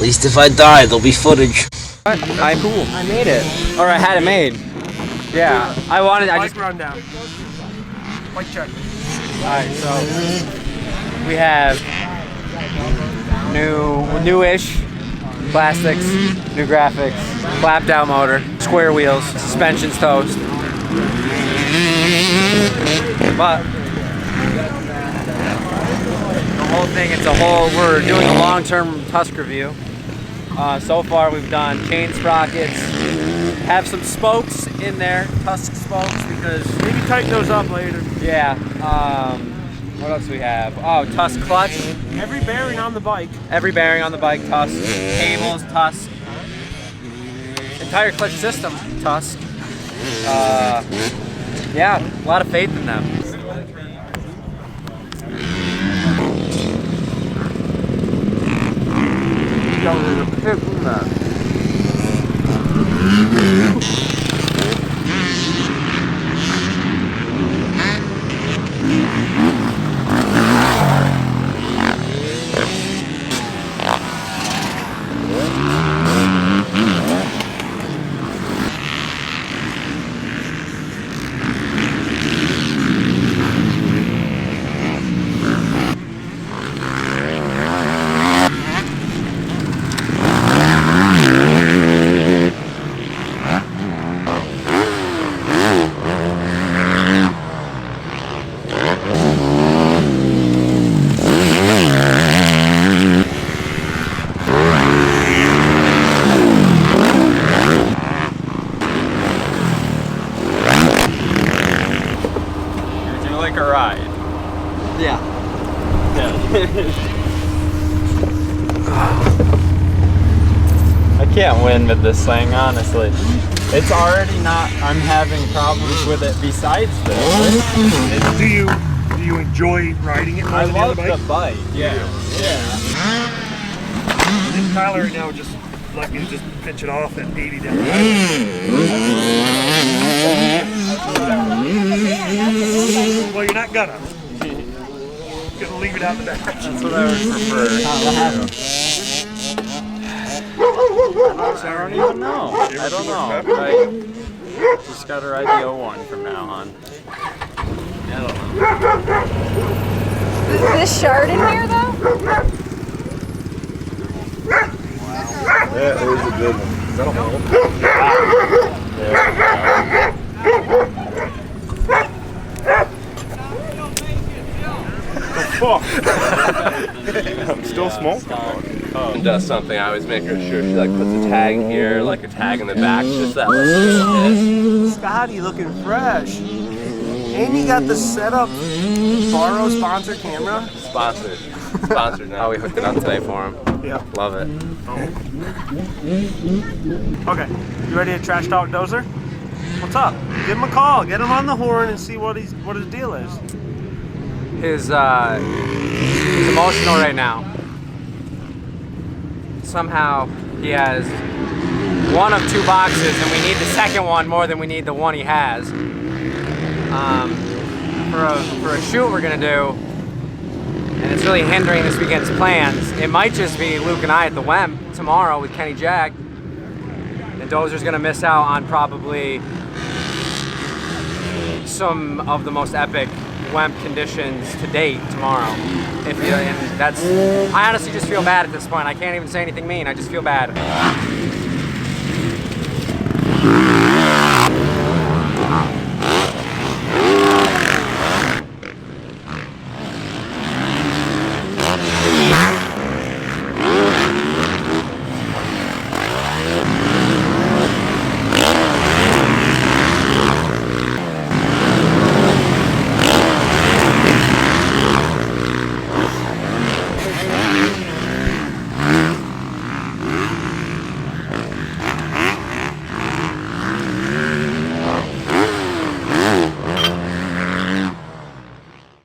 least if I die, there'll be footage. I made it. Or I had it made. Yeah. I Bike rundown. Bike check. Alright, so we have newish plastics, new graphics, flapped out motor, square wheels, suspension's toast. But the whole thing, we're doing a long-term Tusk review. So far we've done chain sprockets, have some spokes in there, Tusk spokes, because we can tighten those up later. Yeah. What else do we have? Oh, Tusk clutch. Every bearing on the bike. Every bearing on the bike, Tusk. Cables, Tusk. Entire clutch system, Tusk. Yeah, a lot of faith in them. A ride. Yeah. I can't win with this thing, honestly. It's already not, I'm having problems with it besides this. Do you enjoy riding it more than the other bike? I love the bike. Yeah. And Tyler right now just let me just pinch it off at 80 down the Well, you're not gonna. You're gonna leave it out the back. That's what I would prefer. I don't even know. I don't know. Right? Just gotta ride the 01 from now on. I don't know. Is this shard in here though? Yeah, there's a good one. Is that a hole? I'm still smoking. When does something, I always make her sure she like puts a tag here, like a tag in the back, just that lets Scotty looking fresh. And you got the setup borrow sponsor camera. Sponsored now. Oh, we hooked it up today for him. Yeah. Love it. Okay, you ready to trash talk Dozer? What's up? Give him a call. Get him on the horn and see what his deal is. He's emotional right now. Somehow he has one of two boxes and we need the second one more than we need the one he has. For a shoot we're gonna do, and it's really hindering this weekend's plans. It might just be Luke and I at the WEM tomorrow with Kenny Jack. And Dozer's gonna miss out on probably some of the most epic WEM conditions to date tomorrow. And I honestly just feel bad at this point. I can't even say anything mean, I just feel bad.